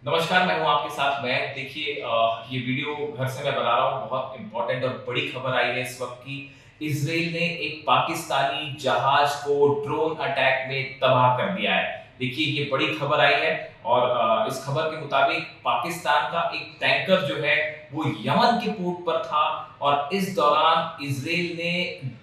नमस्कार, मैं हूँ आपके साथ मैं। देखिए ये वीडियो घर से मैं बना रहा हूँ, बहुत इम्पोर्टेंट और बड़ी खबर आई है इस वक़्त की। इज़राइल ने एक पाकिस्तानी जहाज़ को ड्रोन अटैक में तबाह कर दिया है। देखिए ये बड़ी खबर आई है और इस खबर के मुताबिक पाकिस्तान का एक टैंकर जो है वो यमन के पोर्ट पर था और इस दौरान इज़राइल ने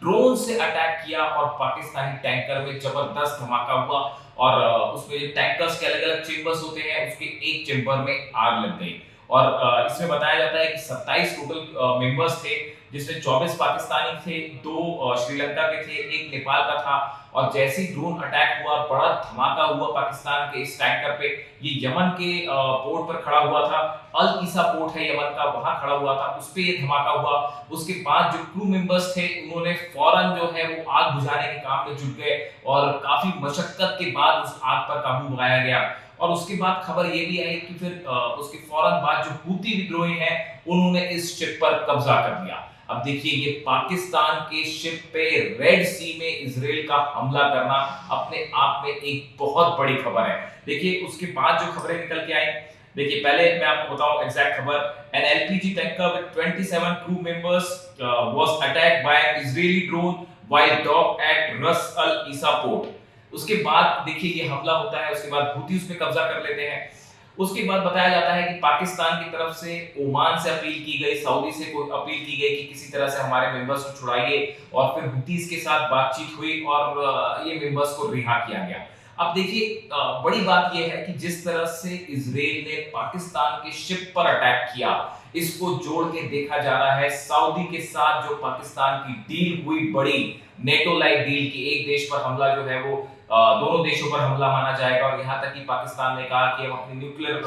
ड्रोन से अटैक किया और पाकिस्तानी टैंकर में ज़बरदस्त धमाका हुआ और उसमें टैंकर्स के अलग-अलग चेंबर्स होते हैं, उसके एक चेंबर में आग लग गई और इसमें बताया जाता है कि 27 टोटल मेंबर्स थे, जिसमें 24 पाकिस्तानी थे, 2 श्रीलंका के थे, 1 नेपाल का था और जैसे ही ड्रोन अटैक हुआ, बड़ा धमाका हुआ पाकिस्तान के इस टैंकर पे। ये यमन के पोर्ट पर खड़ा हुआ था, अल ईसा पोर्ट है यमन का, वहाँ खड़ा हुआ था, उस पे ये धमाका हुआ। उसके बाद जो क्रू मेंबर्स थे, उन्होंने फौरन जो है वो आग बुझाने के काम में जुट गए और काफ़ी मशक्कत के बाद उस आग पर काबू पाया गया और उसके बाद खबर ये भी आई कि फिर उसके फौरन बाद जो हूती विद्रोही हैं, उन्होंने इस शिप पर कब्जा कर लिया। अब देखिए ये पाकिस्तान के शिप पे रेड सी में इजराइल का हमला करना अपने आप में एक बहुत बड़ी खबर है। देखिए उसके बाद जो खबरें निकल के आई, देखिए पहले मैं आपको बताऊं एग्जैक्ट खबर। An LPG tanker with 27 crew members was attacked by an Israeli drone while dock at Ras al Isa port. उसके बाद देखिए ये हमला होता है, उसके बाद हूती उस पे कब्जा कर लेते हैं। उसके बाद बताया जाता है कि पाकिस्तान की तरफ से ओमान से अपील की गई, सऊदी से कोई अपील की गई कि किसी तरह से हमारे मेंबर्स को छुड़ाइए और फिर हुतीज के साथ बातचीत हुई और ये मेंबर्स को रिहा किया गया। अब देखिए बड़ी बात यह है कि जिस तरह से इजराइल ने पाकिस्तान के शिप पर अटैक किया, इसको जोड़ के देखा जा रहा है सऊदी के साथ जो पाकिस्तान की डील हुई बड़ी नेटो लाइक डील की एक देश पर हमला जो है वो दोनों देशों पर हमला माना जाएगा और यहाँ तक कि पाकिस्तान ने कहा कि हम अपनी न्यूक्लियर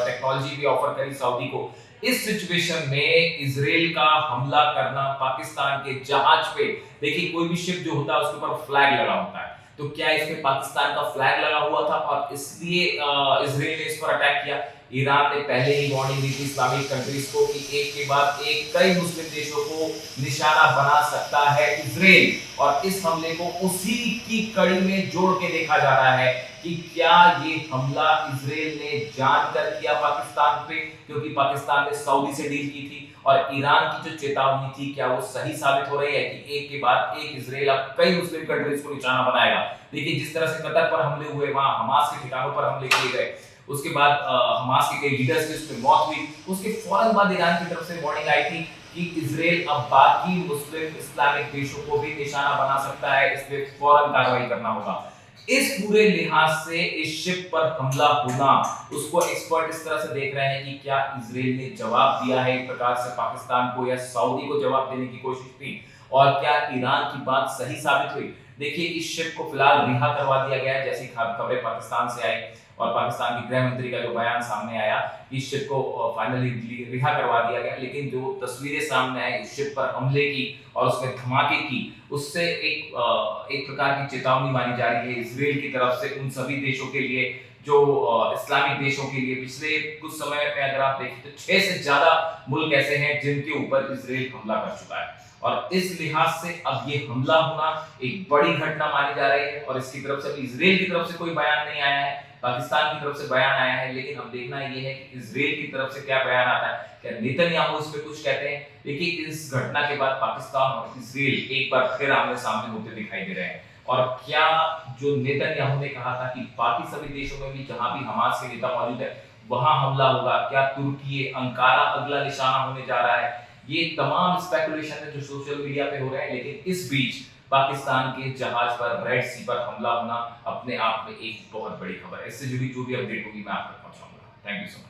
टेक्नोलॉजी भी ऑफर करी सऊदी को। इस सिचुएशन में इजराइल का हमला करना पाकिस्तान के जहाज पे, देखिए कोई भी शिप जो होता है उसके ऊपर फ्लैग लगा होता है, तो क्या इसमें पाकिस्तान का फ्लैग लगा हुआ था और इसलिए इजराइल ने इस पर अटैक किया। ईरान ने पहले ही वार्निंग दी थी इस्लामिक कंट्रीज को कि एक के बाद एक कई मुस्लिम देशों को निशाना बना सकता है इजराइल और इस हमले को उसी की कड़ी में जोड़ के देखा जा रहा है कि क्या ये हमला इजराइल ने जानकर किया पाकिस्तान पे, क्योंकि पाकिस्तान ने सऊदी से डील की थी और ईरान की जो चेतावनी थी क्या वो सही साबित हो रही है कि एक के बाद एक इजराइल अब कई मुस्लिम कंट्रीज को निशाना बनाएगा। देखिए जिस तरह से कतर पर हमले हुए, वहां हमास के ठिकानों पर हमले किए गए, उसके बाद हमास के कई लीडर्स की उसमें मौत हुई, उसके फौरन बाद ईरान की तरफ से वार्निंग आई थी कि इजराइल अब बाकी मुस्लिम इस्लामिक देशों को भी निशाना बना सकता है, इसलिए फौरन कार्रवाई करना होगा। इस पूरे लिहाज से इस शिप पर हमला होना, उसको एक्सपर्ट इस तरह से देख रहे हैं कि क्या इजराइल ने जवाब दिया है एक प्रकार से पाकिस्तान को या सऊदी को जवाब देने की कोशिश की और क्या ईरान की बात सही साबित हुई। देखिए इस शिप को फिलहाल रिहा करवा दिया गया है, जैसी खबरें पाकिस्तान से आई और पाकिस्तान की गृह मंत्री का जो बयान सामने आया, इस शिप को फाइनली रिहा करवा दिया गया। लेकिन जो तस्वीरें सामने आई इस शिप पर हमले की और उसमें धमाके की, उससे एक प्रकार की चेतावनी मानी जा रही है इजराइल की तरफ से उन सभी देशों के लिए जो इस्लामिक देशों के लिए। पिछले कुछ समय में अगर आप देखें तो 6 से ज्यादा मुल्क ऐसे हैं जिनके ऊपर इजराइल हमला कर चुका है और इस लिहाज से अब ये हमला होना एक बड़ी घटना मानी जा रही है और इसकी तरफ से इजराइल की तरफ से कोई बयान नहीं आया है, पाकिस्तान की तरफ से बयान आया है। लेकिन अब देखना यह है कि इजराइल की तरफ से क्या बयान आता है, क्या नेतन्याहू इस पे कुछ कहते हैं। देखिए इस घटना के बाद पाकिस्तान और इजराइल एक बार फिर आमने सामने होते दिखाई दे रहे हैं और क्या जो नेतन्याहू ने कहा था कि बाकी सभी देशों में भी जहां भी हमास के नेता मौजूद है वहां हमला होगा, क्या तुर्की अंकारा अगला निशाना होने जा रहा है। ये तमाम स्पेकुलेशन है जो सोशल मीडिया पे हो रहे हैं, लेकिन इस बीच पाकिस्तान के जहाज पर रेड सी पर हमला होना अपने आप में एक बहुत बड़ी खबर है। इससे जुड़ी जो भी अपडेट होगी मैं आप तक पहुंचाऊंगा। Thank you so much.